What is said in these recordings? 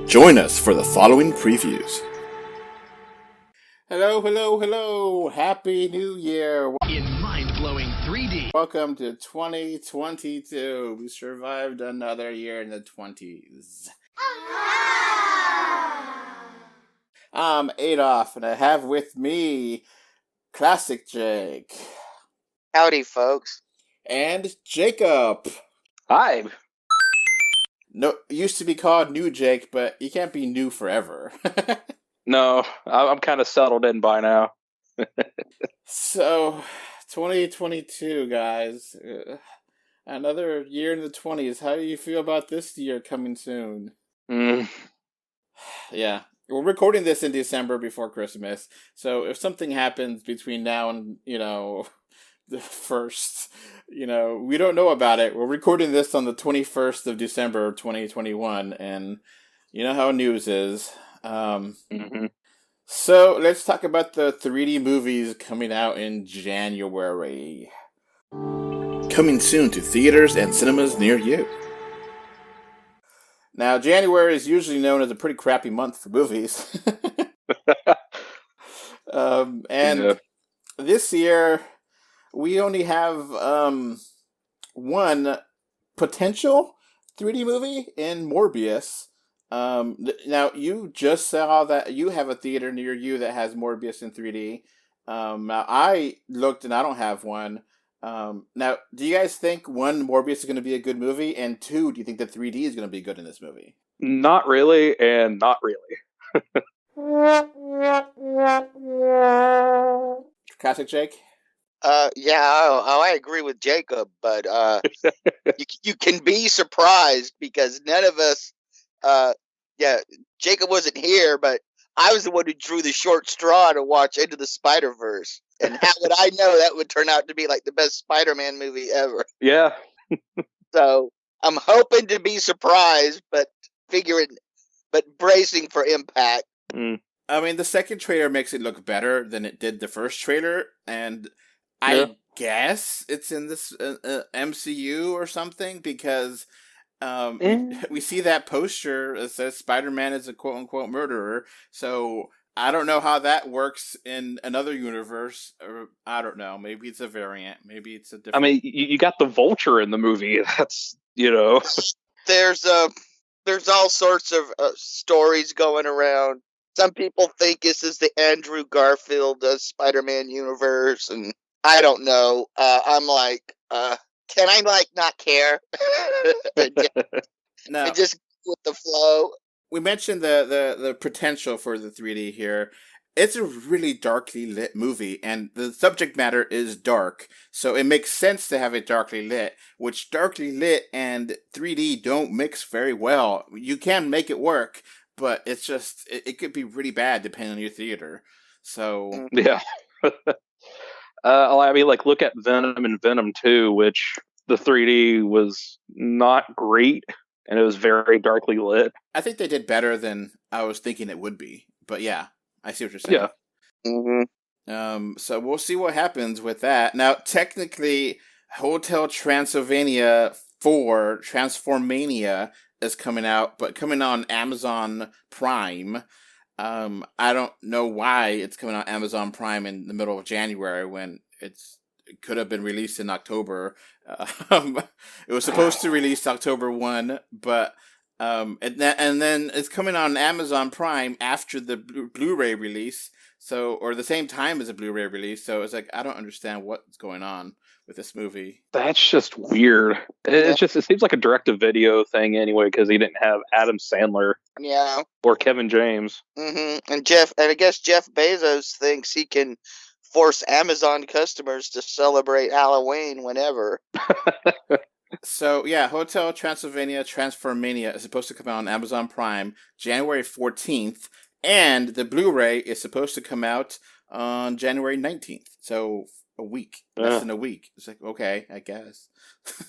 Join us for the following previews. Hello, hello, hello. Happy New Year. In mind-blowing 3D. Welcome to 2022. We survived another year in the 20s. I'm Adolf, and I have with me Classic Jake. Howdy, folks. And Jacob. Hi. No, it used to be called New Jake, but you can't be new forever. No, I'm kind of settled in by now. So, 2022, guys. Another year in the 20s. How do you feel about this year coming soon? Yeah. We're recording this in December before Christmas. So, if something happens between now and, the first, we don't know about it. We're recording this on the 21st of December, 2021. And you know how news is. So let's talk about the 3D movies coming out in January. Coming soon to theaters and cinemas near you. Now, January is usually known as a pretty crappy month for movies. This year, we only have one potential 3D movie in Morbius. Now, you just saw that you have a theater near you that has Morbius in 3D. Now, I looked and I don't have one. Now, do you guys think, one, Morbius is going to be a good movie? And two, do you think the 3D is going to be good in this movie? Not really, and not really. Classic Jake? I agree with Jacob, but you can be surprised because none of us, Jacob wasn't here, but I was the one who drew the short straw to watch Into the Spider-Verse. And how would I know that would turn out to be like the best Spider-Man movie ever? Yeah. So I'm hoping to be surprised, but bracing for impact. I mean, the second trailer makes it look better than it did the first trailer, and I guess it's in this MCU or something, because we see that poster that says Spider-Man is a quote-unquote murderer, so I don't know how that works in another universe, or I don't know, maybe it's a variant, maybe it's a different... I mean, you got the Vulture in the movie, that's, There's all sorts of stories going around. Some people think this is the Andrew Garfield Spider-Man universe, and I don't know. I'm like, can I not care? No. And just with the flow. We mentioned the potential for the 3D here. It's a really darkly lit movie, and the subject matter is dark, so it makes sense to have it darkly lit, which darkly lit and 3D don't mix very well. You can make it work, but it's just, it could be really bad depending on your theater. So... Yeah. I mean, look at Venom and Venom 2, which the 3D was not great, and it was very darkly lit. I think they did better than I was thinking it would be, but yeah, I see what you're saying. Yeah. Mm-hmm. So we'll see what happens with that. Now, technically, Hotel Transylvania 4, Transformania, is coming out, but coming on Amazon Prime. I don't know why it's coming on Amazon Prime in the middle of January when it could have been released in October. It was supposed to release October 1, but and then it's coming on Amazon Prime after the Blu-ray release, or the same time as the Blu-ray release. So it's like, I don't understand what's going on with this movie. That's just weird. It seems like a direct-to-video thing anyway, because he didn't have Adam Sandler. Yeah. Or Kevin James. Mm-hmm. And I guess Jeff Bezos thinks he can force Amazon customers to celebrate Halloween whenever. So, yeah, Hotel Transylvania Transformania is supposed to come out on Amazon Prime January 14th, and the Blu-ray is supposed to come out on January 19th. So, a week. Less than a week. It's like, okay, I guess.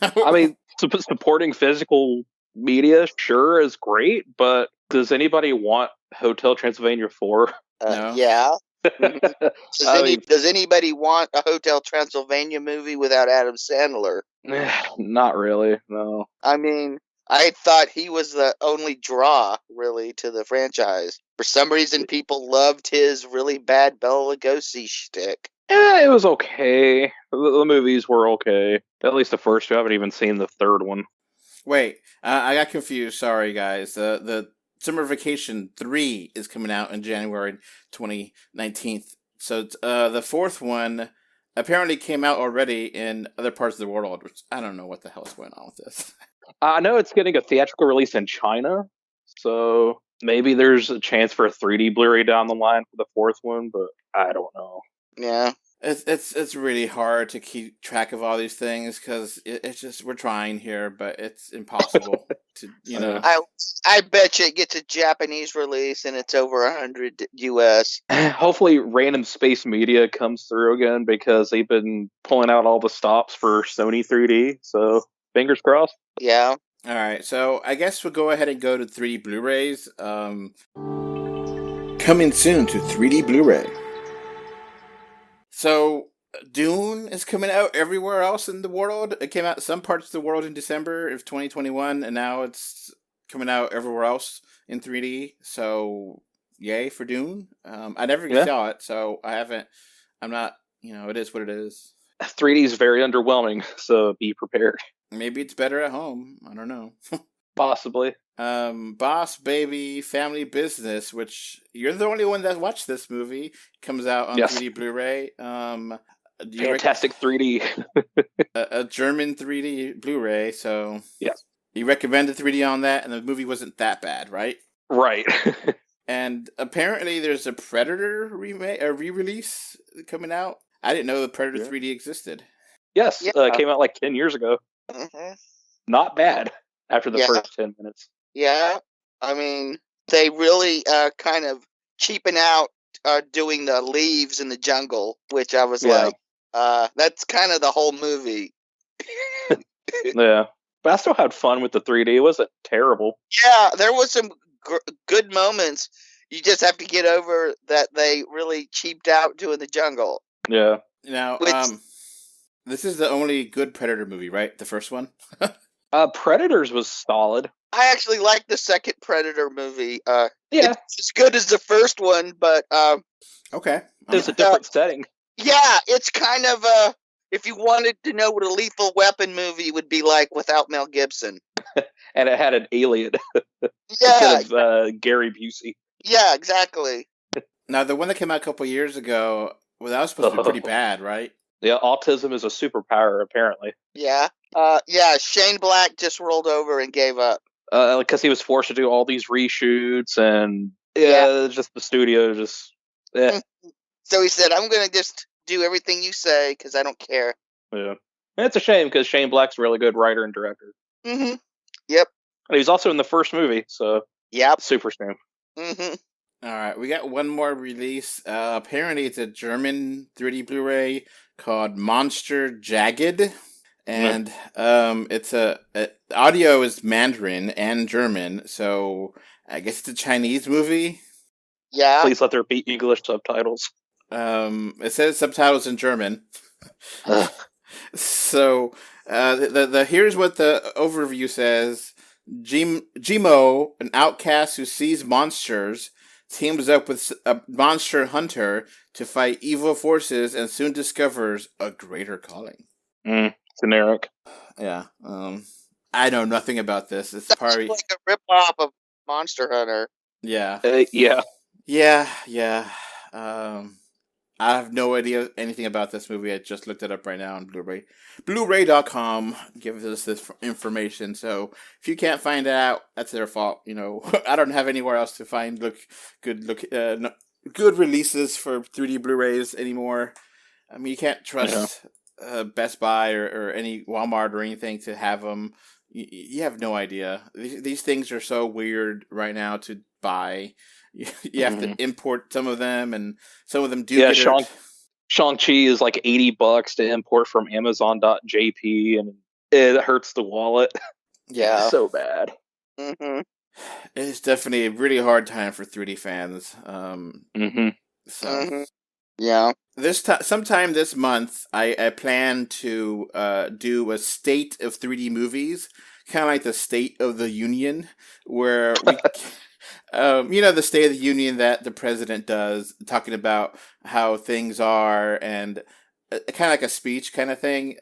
I mean, supporting physical media, sure, is great, but does anybody want Hotel Transylvania 4? No. Yeah. Does anybody want a Hotel Transylvania movie without Adam Sandler? Not really, no. I mean, I thought he was the only draw, really, to the franchise. For some reason, people loved his really bad Bela Lugosi shtick. Yeah, it was okay. The movies were okay. At least the first two. I haven't even seen the third one. Wait, I got confused. Sorry, guys. The Summer Vacation 3 is coming out in January 2019. So the fourth one apparently came out already in other parts of the world, which I don't know what the hell is going on with this. I know it's getting a theatrical release in China, so maybe there's a chance for a 3D Blu-ray down the line for the fourth one, but I don't know. Yeah. It's really hard to keep track of all these things because it's just we're trying here, but it's impossible to I bet you it gets a Japanese release and it's over 100 US. Hopefully, Random Space Media comes through again because they've been pulling out all the stops for Sony 3D. So fingers crossed. Yeah. All right, so I guess we'll go ahead and go to 3D Blu-rays. Coming soon to 3D Blu-ray. So, Dune is coming out everywhere else in the world. It came out some parts of the world in December of 2021, and now it's coming out everywhere else in 3D. So, yay for Dune. I never saw it, so I'm not, it is what it is. 3D is very underwhelming, so be prepared. Maybe it's better at home. I don't know. Possibly. Boss Baby Family Business, which you're the only one that watched this movie, comes out on 3D Blu-ray. Fantastic 3D. a German 3D Blu-ray, so yes. You recommended 3D on that, and the movie wasn't that bad, right? Right. And apparently there's a Predator re-release coming out. I didn't know the Predator 3D existed. Yes, came out like 10 years ago. Mm-hmm. Not bad after the first 10 minutes. Yeah, I mean, they really kind of cheapen out doing the leaves in the jungle, which I was like, that's kind of the whole movie. Yeah, but I still had fun with the 3D. It wasn't terrible. Yeah, there was some good moments. You just have to get over that they really cheaped out doing the jungle. Yeah. Now, this is the only good Predator movie, right? The first one? Predators was solid. I actually like the second Predator movie. It's as good as the first one, but okay, it's a different setting. Yeah, it's kind of if you wanted to know what a Lethal Weapon movie would be like without Mel Gibson, and it had an alien yeah, instead of Gary Busey. Yeah, exactly. Now, the one that came out a couple years ago, that was supposed to be pretty bad, right? Yeah, autism is a superpower, apparently. Yeah. Shane Black just rolled over and gave up. Because he was forced to do all these reshoots, and just the studio just... So he said, I'm going to just do everything you say, because I don't care. Yeah. And it's a shame, because Shane Black's a really good writer and director. Mm-hmm. Yep. And he was also in the first movie, so... Yep. Super shame. Mm-hmm. All right, we got one more release. Apparently, it's a German 3D Blu-ray called Monster Jagged, and it's audio is Mandarin and German, so I guess it's a Chinese movie. Yeah. Please let there be English subtitles. It says subtitles in German. So here's what the overview says. Jimo, an outcast who sees monsters, teams up with a monster hunter to fight evil forces and soon discovers a greater calling. Generic. Yeah. I know nothing about this. It's probably like a ripoff of Monster Hunter. Yeah. Yeah. Yeah. I have no idea anything about this movie. I just looked it up right now on Blu-ray. Blu-ray.com gives us this information. So if you can't find it out, that's their fault. I don't have anywhere else to find good releases for 3D Blu-rays anymore. I mean, you can't trust Best Buy or any Walmart or anything to have them. You have no idea. These things are so weird right now to buy. You have to import some of them, and some of them do. Yeah, Shang-Chi is like $80 to import from Amazon.jp, and it hurts the wallet. Yeah, so bad. Mm-hmm. It's definitely a really hard time for 3D fans. Yeah. Sometime this month, I plan to do a state of 3D movies, kind of like the State of the Union, where we, the State of the Union that the president does, talking about how things are, and kind of like a speech kind of thing.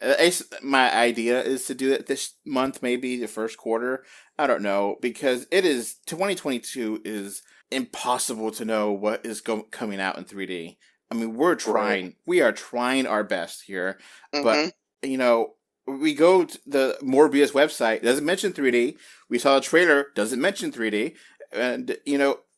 My idea is to do it this month, maybe the first quarter. I don't know, because 2022 is impossible to know what is coming out in 3D. I mean, we're trying. Right. We are trying our best here. But, we go to the Morbius website. It doesn't mention 3D. We saw a trailer. Doesn't mention 3D. And,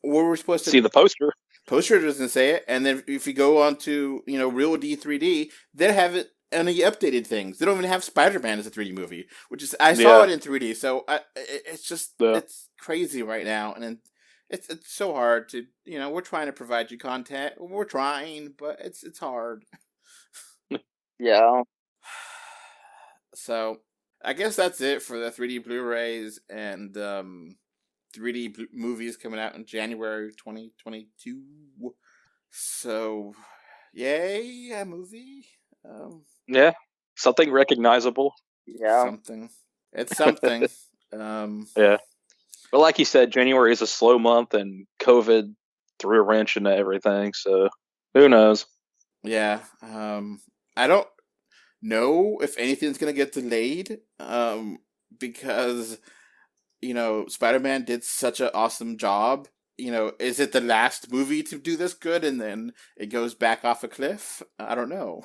what we're supposed to... see the poster. Poster doesn't say it. And then if you go on to, Real D 3D, they have it any updated things. They don't even have Spider-Man as a 3D movie, which is... I saw it in 3D. So it's just... It's crazy right now. And it's so hard to... we're trying to provide you content. We're trying, but it's hard. Yeah. So, I guess that's it for the 3D Blu-rays and 3D movies coming out in January 2022. So, yay, a movie. Yeah, something recognizable. Yeah. Something. It's something. Yeah. But like you said, January is a slow month, and COVID threw a wrench into everything, so who knows? Yeah. I don't know if anything's going to get delayed, because, Spider-Man did such an awesome job. Is it the last movie to do this good and then it goes back off a cliff? I don't know.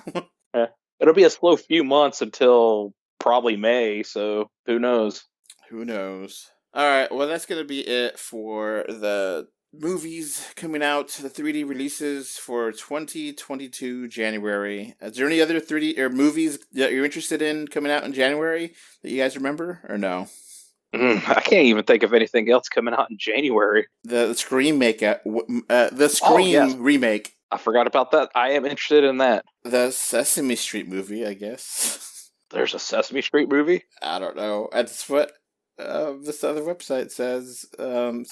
Yeah. It'll be a slow few months until probably May, so who knows? Who knows? All right, well, that's going to be it for the movies coming out, the 3D releases for 2022 January. Is there any other 3D or movies that you're interested in coming out in January that you guys remember, or no? I can't even think of anything else coming out in January. The Scream remake. I forgot about that. I am interested in that. The Sesame Street movie, I guess. There's a Sesame Street movie? I don't know. That's what this other website says. Oh,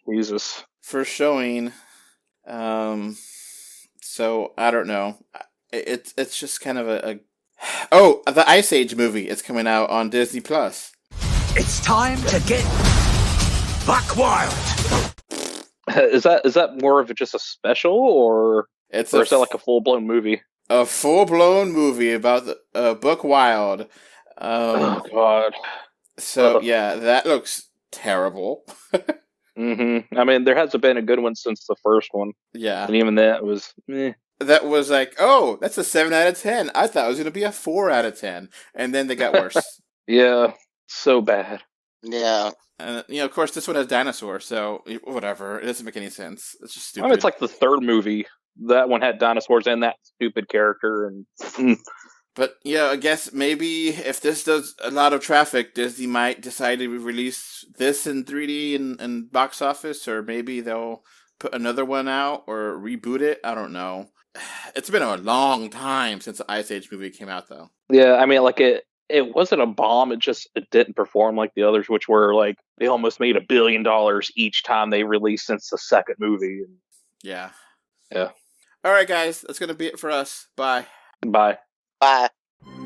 Jesus. For showing. So, I don't know. It's just kind of a... Oh, the Ice Age movie is coming out on Disney+. It's time to get buck wild. Is that more of just a special, or is that like a full-blown movie? A full-blown movie about the Buck Wild. Oh, God. So, yeah, that looks terrible. Mm-hmm. I mean, there hasn't been a good one since the first one. Yeah. And even that was meh. That was like, oh, that's a 7 out of 10. I thought it was going to be a 4 out of 10. And then they got worse. Yeah, so bad. Yeah. And, of course, this one has dinosaurs, so whatever. It doesn't make any sense. It's just stupid. I mean, it's like the third movie. That one had dinosaurs and that stupid character. And But, yeah, I guess maybe if this does a lot of traffic, Disney might decide to release this in 3D and box office, or maybe they'll put another one out or reboot it. I don't know. It's been a long time since the Ice Age movie came out, though. Yeah, I mean, like it wasn't a bomb. It didn't perform like the others, which were like they almost made $1 billion each time they released since the second movie. Yeah. Yeah. All right, guys, that's going to be it for us. Bye. Bye. Bye.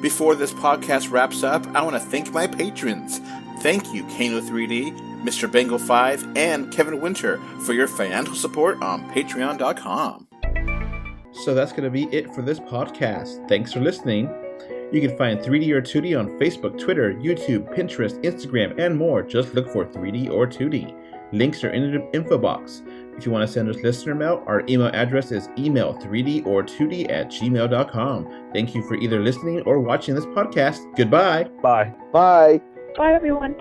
Before this podcast wraps up, I want to thank my patrons. Thank you, Kano3D, Mr. Bengal 5, and Kevin Winter for your financial support on Patreon.com. So that's going to be it for this podcast. Thanks for listening. You can find 3D or 2D on Facebook, Twitter, YouTube, Pinterest, Instagram, and more. Just look for 3D or 2D. Links are in the info box. If you want to send us listener mail, our email address is email3dortwo@gmail.com. Thank you for either listening or watching this podcast. Goodbye. Bye. Bye. Bye, everyone.